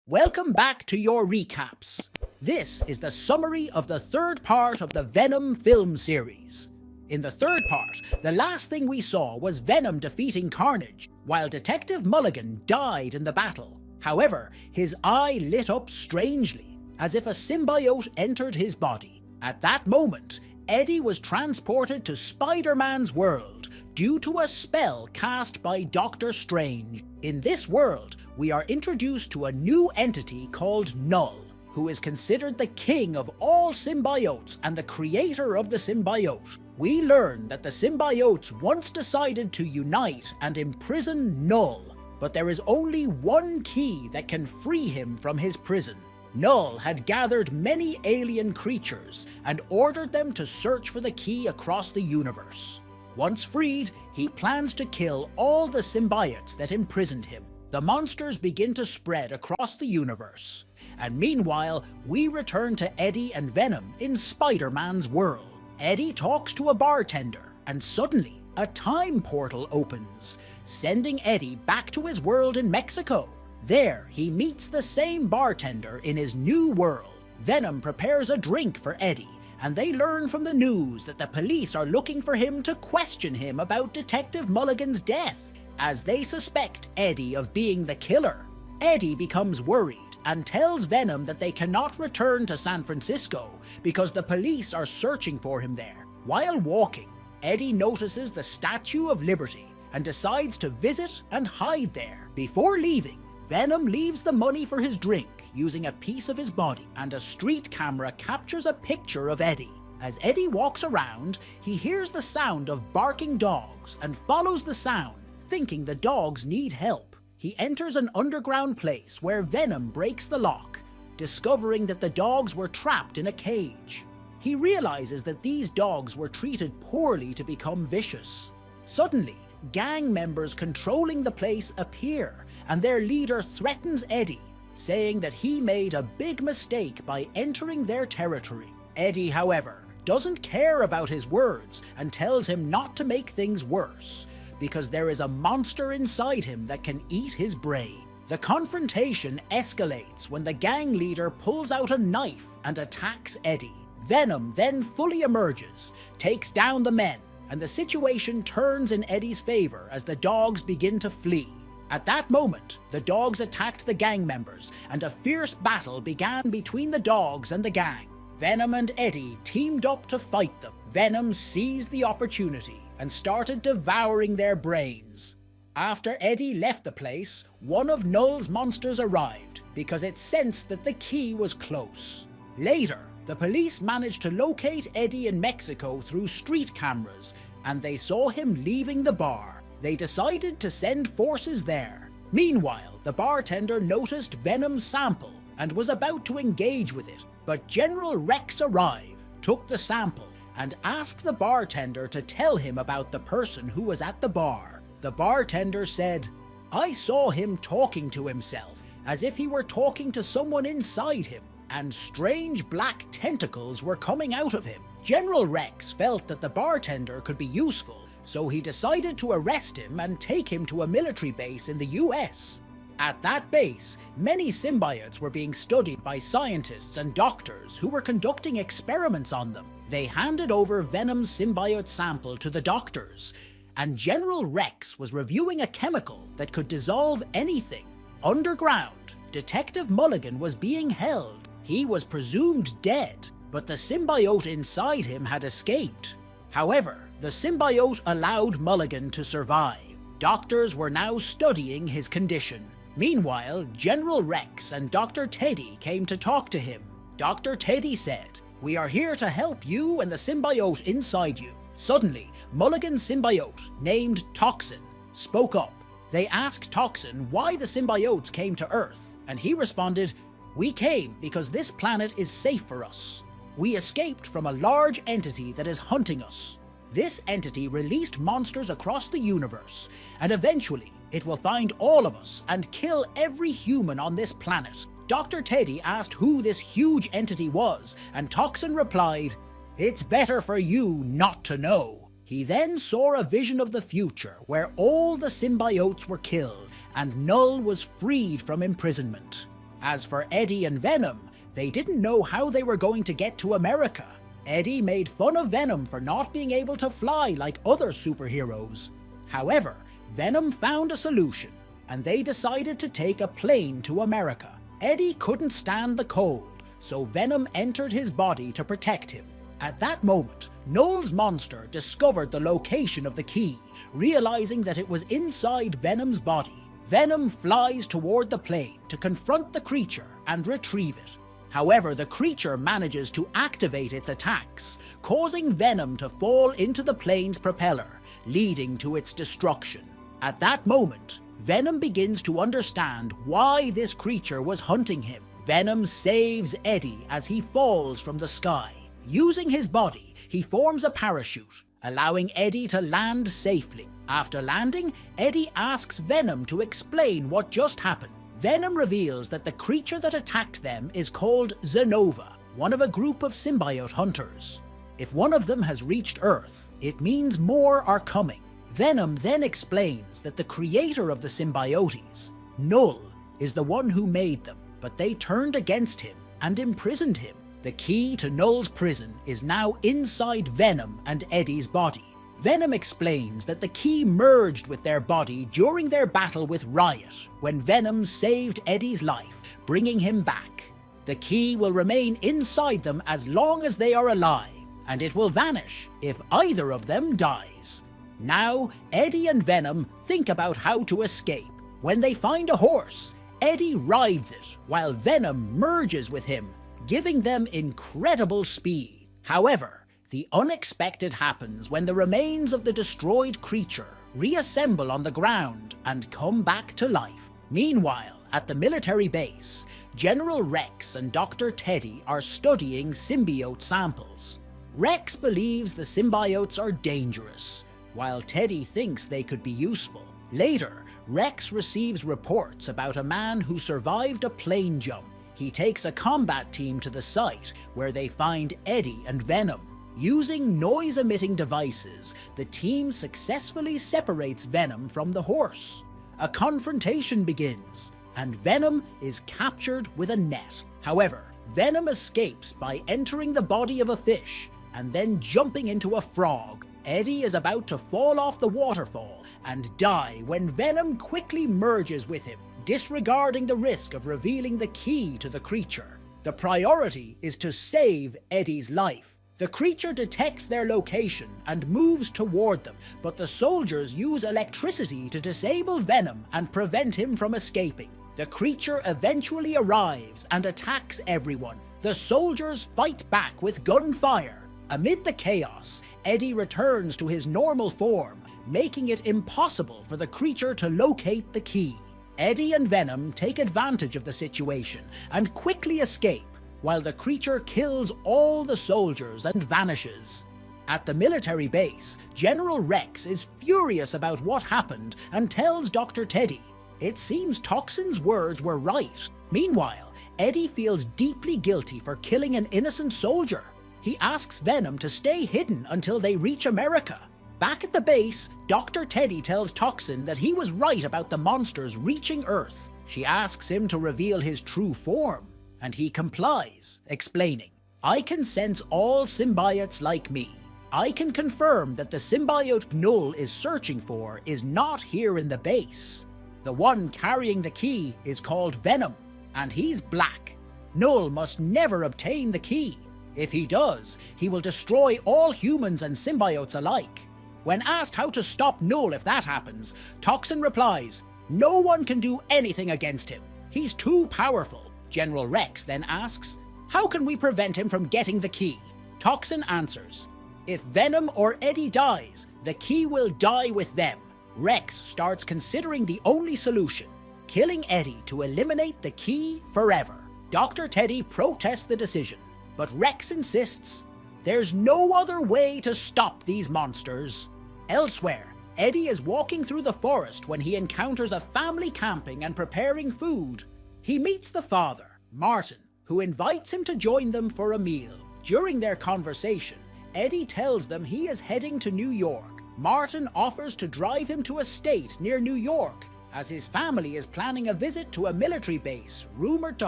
Welcome back to your recaps. This is the summary of the third part of the Venom film series. In the third part, the last thing we saw was Venom defeating Carnage, while Detective Mulligan died in the battle. However, his eye lit up strangely, as if a symbiote entered his body. At that moment, Eddie was transported to Spider-Man's world due to a spell cast by Doctor Strange. In this world, we are introduced to a new entity called Null, who is considered the king of all symbiotes and the creator of the symbiote. We learn that the symbiotes once decided to unite and imprison Null, but there is only one key that can free him from his prison. Null had gathered many alien creatures and ordered them to search for the key across the universe. Once freed, he plans to kill all the symbiotes that imprisoned him. The monsters begin to spread across the universe, and meanwhile, we return to Eddie and Venom in Spider-Man's world. Eddie talks to a bartender, and suddenly, a time portal opens, sending Eddie back to his world in Mexico. There, he meets the same bartender in his new world. Venom prepares a drink for Eddie, and they learn from the news that the police are looking for him to question him about Detective Mulligan's death, as they suspect Eddie of being the killer. Eddie becomes worried and tells Venom that they cannot return to San Francisco because the police are searching for him there. While walking, Eddie notices the Statue of Liberty and decides to visit and hide there. Before leaving, Venom leaves the money for his drink using a piece of his body, and a street camera captures a picture of Eddie. As Eddie walks around, he hears the sound of barking dogs and follows the sound, thinking the dogs need help. He enters an underground place where Venom breaks the lock, discovering that the dogs were trapped in a cage. He realizes that these dogs were treated poorly to become vicious. Suddenly, gang members controlling the place appear, and their leader threatens Eddie, saying that he made a big mistake by entering their territory. Eddie, however, doesn't care about his words and tells him not to make things worse, because there is a monster inside him that can eat his brain. The confrontation escalates when the gang leader pulls out a knife and attacks Eddie. Venom then fully emerges, takes down the men, and the situation turns in Eddie's favor as the dogs begin to flee. At that moment, the dogs attacked the gang members, and a fierce battle began between the dogs and the gang. Venom and Eddie teamed up to fight them. Venom seized the opportunity and started devouring their brains. After Eddie left the place, one of Null's monsters arrived because it sensed that the key was close. Later, the police managed to locate Eddie in Mexico through street cameras, and they saw him leaving the bar. They decided to send forces there. Meanwhile, the bartender noticed Venom's sample and was about to engage with it, but General Rex arrived, took the sample, and asked the bartender to tell him about the person who was at the bar. The bartender said, "I saw him talking to himself, as if he were talking to someone inside him, and strange black tentacles were coming out of him." General Rex felt that the bartender could be useful, so he decided to arrest him and take him to a military base in the US. At that base, many symbiotes were being studied by scientists and doctors who were conducting experiments on them. They handed over Venom's symbiote sample to the doctors, and General Rex was reviewing a chemical that could dissolve anything. Underground, Detective Mulligan was being held. He was presumed dead, but the symbiote inside him had escaped. However, the symbiote allowed Mulligan to survive. Doctors were now studying his condition. Meanwhile, General Rex and Dr. Teddy came to talk to him. Dr. Teddy said, "We are here to help you and the symbiote inside you." Suddenly, Mulligan's symbiote, named Toxin, spoke up. They asked Toxin why the symbiotes came to Earth, and he responded, "We came because this planet is safe for us. We escaped from a large entity that is hunting us. This entity released monsters across the universe, and eventually it will find all of us and kill every human on this planet." Dr. Teddy asked who this huge entity was, and Toxin replied, "It's better for you not to know." He then saw a vision of the future where all the symbiotes were killed and Null was freed from imprisonment. As for Eddie and Venom, they didn't know how they were going to get to America. Eddie made fun of Venom for not being able to fly like other superheroes. However, Venom found a solution, and they decided to take a plane to America. Eddie couldn't stand the cold, so Venom entered his body to protect him. At that moment, Noel's monster discovered the location of the key, realizing that it was inside Venom's body. Venom flies toward the plane to confront the creature and retrieve it. However, the creature manages to activate its attacks, causing Venom to fall into the plane's propeller, leading to its destruction. At that moment, Venom begins to understand why this creature was hunting him. Venom saves Eddie as he falls from the sky. Using his body, he forms a parachute, allowing Eddie to land safely. After landing, Eddie asks Venom to explain what just happened. Venom reveals that the creature that attacked them is called Zenova, one of a group of symbiote hunters. If one of them has reached Earth, it means more are coming. Venom then explains that the creator of the symbiotes, Null, is the one who made them, but they turned against him and imprisoned him. The key to Null's prison is now inside Venom and Eddie's body. Venom explains that the key merged with their body during their battle with Riot, when Venom saved Eddie's life, bringing him back. The key will remain inside them as long as they are alive, and it will vanish if either of them dies. Now, Eddie and Venom think about how to escape. When they find a horse, Eddie rides it, while Venom merges with him, giving them incredible speed. However, the unexpected happens when the remains of the destroyed creature reassemble on the ground and come back to life. Meanwhile, at the military base, General Rex and Dr. Teddy are studying symbiote samples. Rex believes the symbiotes are dangerous, while Teddy thinks they could be useful. Later, Rex receives reports about a man who survived a plane jump. He takes a combat team to the site where they find Eddie and Venom. Using noise-emitting devices, the team successfully separates Venom from the horse. A confrontation begins, and Venom is captured with a net. However, Venom escapes by entering the body of a fish and then jumping into a frog. Eddie is about to fall off the waterfall and die when Venom quickly merges with him, disregarding the risk of revealing the key to the creature. The priority is to save Eddie's life. The creature detects their location and moves toward them, but the soldiers use electricity to disable Venom and prevent him from escaping. The creature eventually arrives and attacks everyone. The soldiers fight back with gunfire. Amid the chaos, Eddie returns to his normal form, making it impossible for the creature to locate the key. Eddie and Venom take advantage of the situation and quickly escape, while the creature kills all the soldiers and vanishes. At the military base, General Rex is furious about what happened and tells Dr. Teddy. It seems Toxin's words were right. Meanwhile, Eddie feels deeply guilty for killing an innocent soldier. He asks Venom to stay hidden until they reach America. Back at the base, Dr. Teddy tells Toxin that he was right about the monsters reaching Earth. She asks him to reveal his true form, and he complies, explaining, "I can sense all symbiotes like me. I can confirm that the symbiote Null is searching for is not here in the base. The one carrying the key is called Venom, and he's black. Null must never obtain the key. If he does, he will destroy all humans and symbiotes alike." When asked how to stop Null if that happens, Toxin replies, "No one can do anything against him. He's too powerful." General Rex then asks, "How can we prevent him from getting the key?" Toxin answers, "If Venom or Eddie dies, the key will die with them." Rex starts considering the only solution, killing Eddie to eliminate the key forever. Dr. Teddy protests the decision, but Rex insists, "There's no other way to stop these monsters." Elsewhere, Eddie is walking through the forest when he encounters a family camping and preparing food. He meets the father, Martin, who invites him to join them for a meal. During their conversation, Eddie tells them he is heading to New York. Martin offers to drive him to a state near New York, as his family is planning a visit to a military base rumored to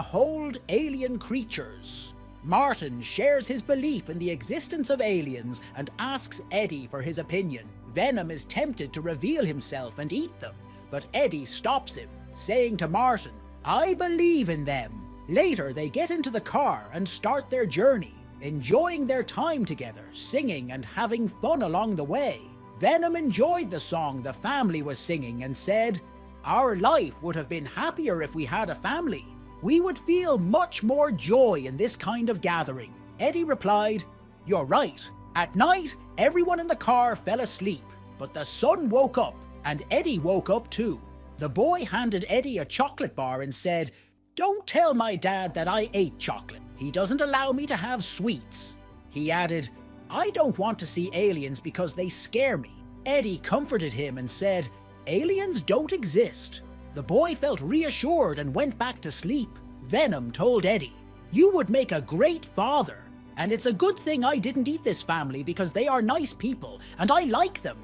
hold alien creatures. Martin shares his belief in the existence of aliens and asks Eddie for his opinion. Venom is tempted to reveal himself and eat them, but Eddie stops him, saying to Martin, "I believe in them." Later, they get into the car and start their journey, enjoying their time together, singing and having fun along the way. Venom enjoyed the song the family was singing and said, "Our life would have been happier if we had a family. We would feel much more joy in this kind of gathering." Eddie replied, "You're right. At night, everyone in the car fell asleep, but the sun woke up, and Eddie woke up too." The boy handed Eddie a chocolate bar and said, "Don't tell my dad that I ate chocolate. He doesn't allow me to have sweets." He added, "I don't want to see aliens because they scare me." Eddie comforted him and said, "Aliens don't exist." The boy felt reassured and went back to sleep. Venom told Eddie, "You would make a great father, and it's a good thing I didn't eat this family because they are nice people and I like them."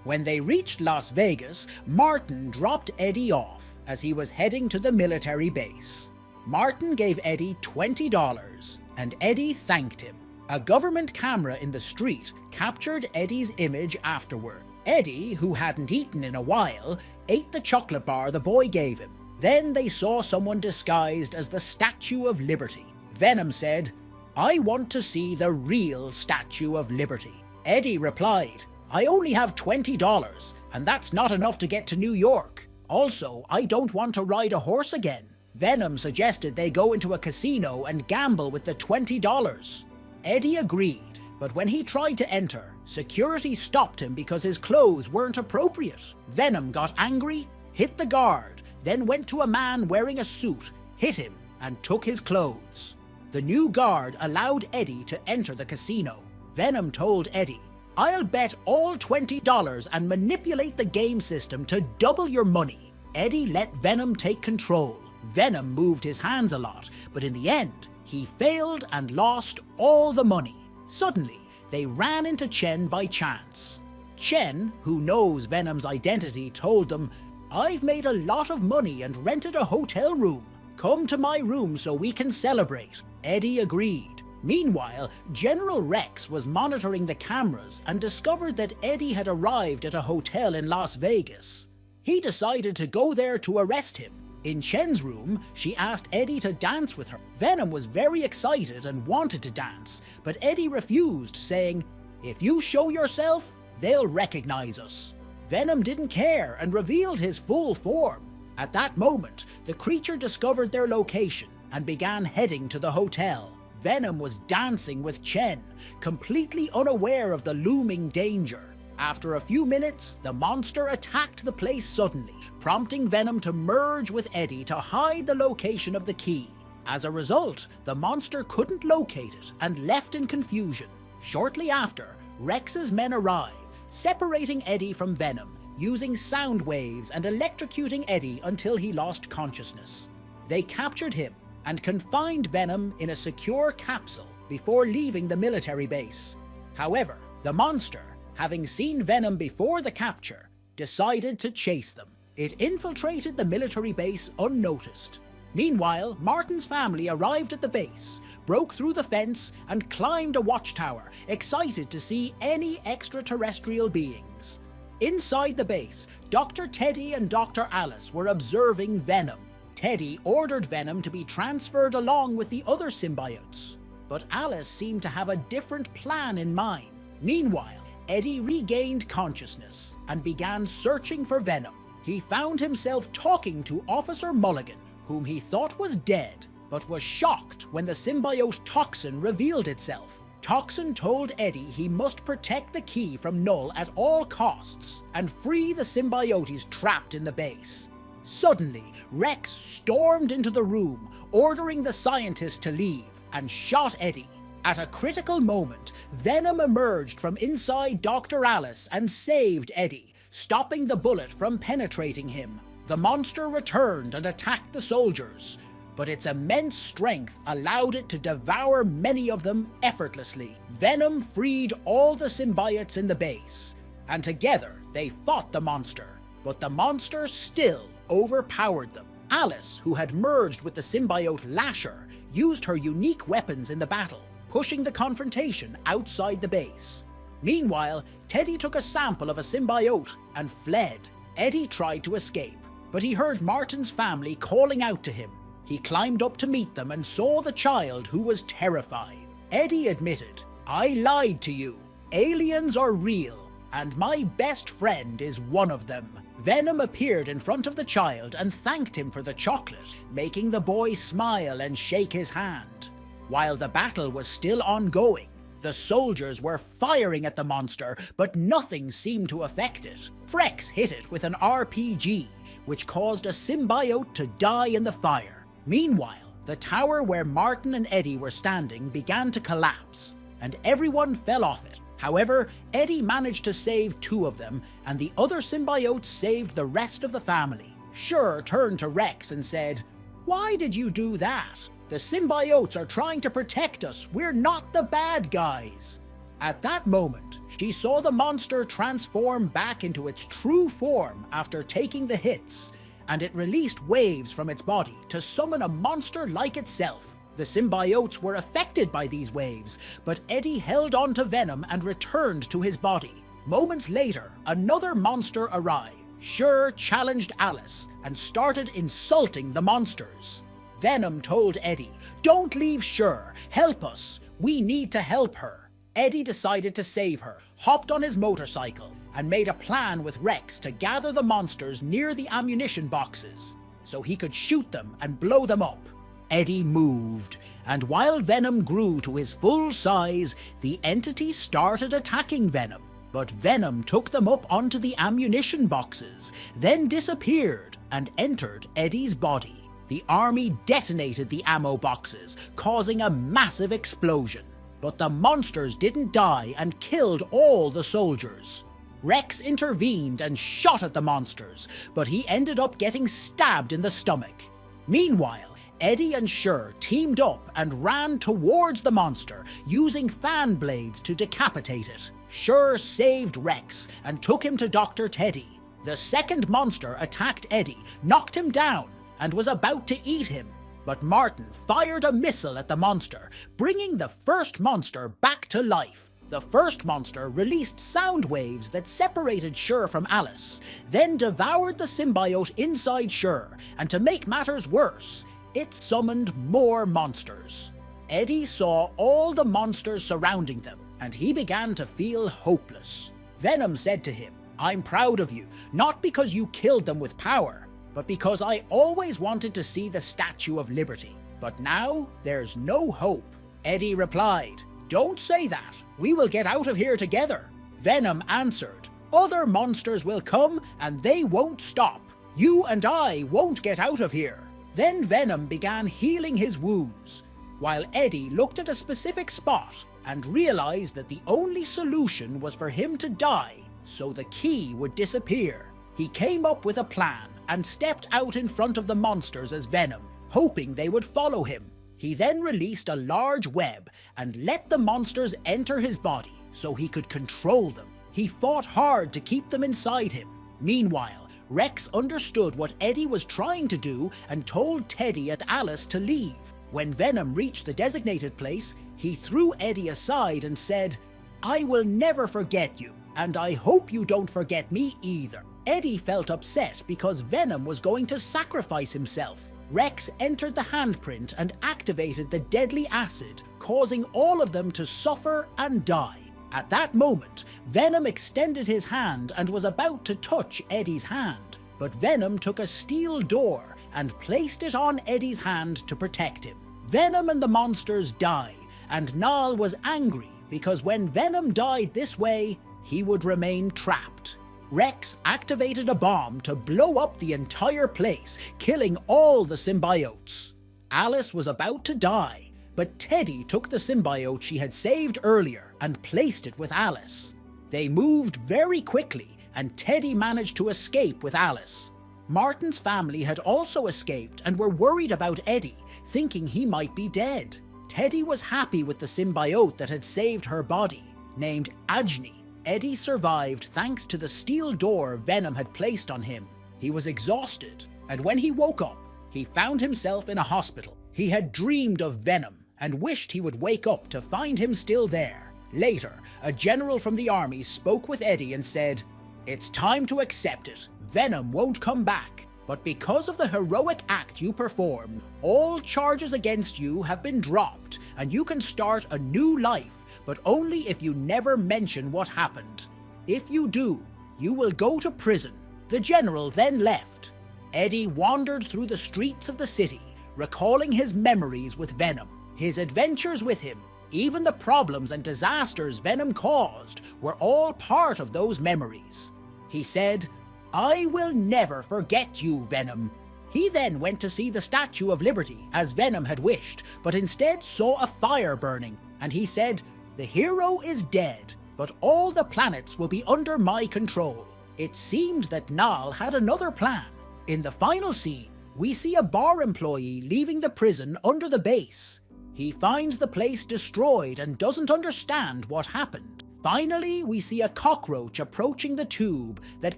When they reached Las Vegas, Martin dropped Eddie off as he was heading to the military base. Martin gave Eddie $20 and Eddie thanked him. A government camera in the street captured Eddie's image afterward. Eddie, who hadn't eaten in a while, ate the chocolate bar the boy gave him. Then they saw someone disguised as the Statue of Liberty. Venom said, "I want to see the real Statue of Liberty." Eddie replied, "I only have $20, and that's not enough to get to New York. Also, I don't want to ride a horse again." Venom suggested they go into a casino and gamble with the $20. Eddie agreed, but when he tried to enter, security stopped him because his clothes weren't appropriate. Venom got angry, hit the guard, then went to a man wearing a suit, hit him, and took his clothes. The new guard allowed Eddie to enter the casino. Venom told Eddie, "I'll bet all $20 and manipulate the game system to double your money." Eddie let Venom take control. Venom moved his hands a lot, but in the end, he failed and lost all the money. Suddenly, they ran into Chen by chance. Chen, who knows Venom's identity, told them, "I've made a lot of money and rented a hotel room. Come to my room so we can celebrate." Eddie agreed. Meanwhile, General Rex was monitoring the cameras and discovered that Eddie had arrived at a hotel in Las Vegas. He decided to go there to arrest him. In Chen's room, she asked Eddie to dance with her. Venom was very excited and wanted to dance, but Eddie refused, saying, "If you show yourself, they'll recognize us." Venom didn't care and revealed his full form. At that moment, the creature discovered their location and began heading to the hotel. Venom was dancing with Chen, completely unaware of the looming danger. After a few minutes, the monster attacked the place suddenly, prompting Venom to merge with Eddie to hide the location of the key. As a result, the monster couldn't locate it and left in confusion. Shortly after, Rex's men arrived, separating Eddie from Venom, using sound waves and electrocuting Eddie until he lost consciousness. They captured him and confined Venom in a secure capsule before leaving the military base. However, the monster, having seen Venom before the capture, decided to chase them. It infiltrated the military base unnoticed. Meanwhile, Martin's family arrived at the base, broke through the fence, and climbed a watchtower, excited to see any extraterrestrial beings. Inside the base, Dr. Teddy and Dr. Alice were observing Venom. Teddy ordered Venom to be transferred along with the other symbiotes, but Alice seemed to have a different plan in mind. Meanwhile, Eddie regained consciousness and began searching for Venom. He found himself talking to Officer Mulligan, whom he thought was dead, but was shocked when the symbiote Toxin revealed itself. Toxin told Eddie he must protect the key from Null at all costs and free the symbiotes trapped in the base. Suddenly, Rex stormed into the room, ordering the scientist to leave, and shot Eddie. At a critical moment, Venom emerged from inside Dr. Alice and saved Eddie, stopping the bullet from penetrating him. The monster returned and attacked the soldiers, but its immense strength allowed it to devour many of them effortlessly. Venom freed all the symbiotes in the base, and together they fought the monster, but the monster still overpowered them. Alice, who had merged with the symbiote Lasher, used her unique weapons in the battle, pushing the confrontation outside the base. Meanwhile, Teddy took a sample of a symbiote and fled. Eddie tried to escape, but he heard Martin's family calling out to him. He climbed up to meet them and saw the child, who was terrified. Eddie admitted, "I lied to you. Aliens are real, and my best friend is one of them." Venom appeared in front of the child and thanked him for the chocolate, making the boy smile and shake his hand. While the battle was still ongoing, the soldiers were firing at the monster, but nothing seemed to affect it. Frex hit it with an RPG, which caused a symbiote to die in the fire. Meanwhile, the tower where Martin and Eddie were standing began to collapse, and everyone fell off it. However, Eddie managed to save 2 of them, and the other symbiotes saved the rest of the family. Shur turned to Rex and said, "Why did you do that? The symbiotes are trying to protect us. We're not the bad guys." At that moment, she saw the monster transform back into its true form after taking the hits, and it released waves from its body to summon a monster like itself. The symbiotes were affected by these waves, but Eddie held on to Venom and returned to his body. Moments later, another monster arrived. Shur challenged Alice and started insulting the monsters. Venom told Eddie, "Don't leave Shur, help us, we need to help her." Eddie decided to save her, hopped on his motorcycle, and made a plan with Rex to gather the monsters near the ammunition boxes, so he could shoot them and blow them up. Eddie moved, and while Venom grew to his full size, the entity started attacking Venom. But Venom took them up onto the ammunition boxes, then disappeared and entered Eddie's body. The army detonated the ammo boxes, causing a massive explosion. But the monsters didn't die and killed all the soldiers. Rex intervened and shot at the monsters, but he ended up getting stabbed in the stomach. Meanwhile, Eddie and Shur teamed up and ran towards the monster, using fan blades to decapitate it. Shur saved Rex and took him to Dr. Teddy. The second monster attacked Eddie, knocked him down, and was about to eat him. But Martin fired a missile at the monster, bringing the first monster back to life. The first monster released sound waves that separated Shur from Alice, then devoured the symbiote inside Shur, and to make matters worse, it summoned more monsters. Eddie saw all the monsters surrounding them, and he began to feel hopeless. Venom said to him, "I'm proud of you, not because you killed them with power, but because I always wanted to see the Statue of Liberty. But now there's no hope." Eddie replied, "Don't say that. We will get out of here together." Venom answered, "Other monsters will come and they won't stop. You and I won't get out of here." Then Venom began healing his wounds, while Eddie looked at a specific spot and realized that the only solution was for him to die, so the key would disappear. He came up with a plan and stepped out in front of the monsters as Venom, hoping they would follow him. He then released a large web and let the monsters enter his body so he could control them. He fought hard to keep them inside him. Meanwhile, Rex understood what Eddie was trying to do and told Teddy and Alice to leave. When Venom reached the designated place, he threw Eddie aside and said, "I will never forget you, and I hope you don't forget me either." Eddie felt upset because Venom was going to sacrifice himself. Rex entered the handprint and activated the deadly acid, causing all of them to suffer and die. At that moment, Venom extended his hand and was about to touch Eddie's hand, but Venom took a steel door and placed it on Eddie's hand to protect him. Venom and the monsters died, and Nal was angry because when Venom died this way, he would remain trapped. Rex activated a bomb to blow up the entire place, killing all the symbiotes. Alice was about to die, but Teddy took the symbiote she had saved earlier and placed it with Alice. They moved very quickly, and Teddy managed to escape with Alice. Martin's family had also escaped and were worried about Eddie, thinking he might be dead. Teddy was happy with the symbiote that had saved her body, named Ajni. Eddie survived thanks to the steel door Venom had placed on him. He was exhausted and when he woke up, he found himself in a hospital. He had dreamed of Venom and wished he would wake up to find him still there. Later, a general from the army spoke with Eddie and said, "It's time to accept it. Venom won't come back. But because of the heroic act you performed, all charges against you have been dropped and you can start a new life, but only if you never mention what happened. If you do, you will go to prison." The general then left. Eddie wandered through the streets of the city, recalling his memories with Venom. His adventures with him, even the problems and disasters Venom caused, were all part of those memories. He said, "I will never forget you, Venom." He then went to see the Statue of Liberty, as Venom had wished, but instead saw a fire burning, and he said, "The hero is dead, but all the planets will be under my control." It seemed that Nal had another plan. In the final scene, we see a bar employee leaving the prison under the base. He finds the place destroyed and doesn't understand what happened. Finally, we see a cockroach approaching the tube that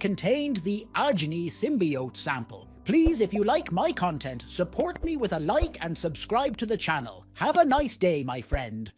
contained the Agni symbiote sample. Please, if you like my content, support me with a like and subscribe to the channel. Have a nice day, my friend.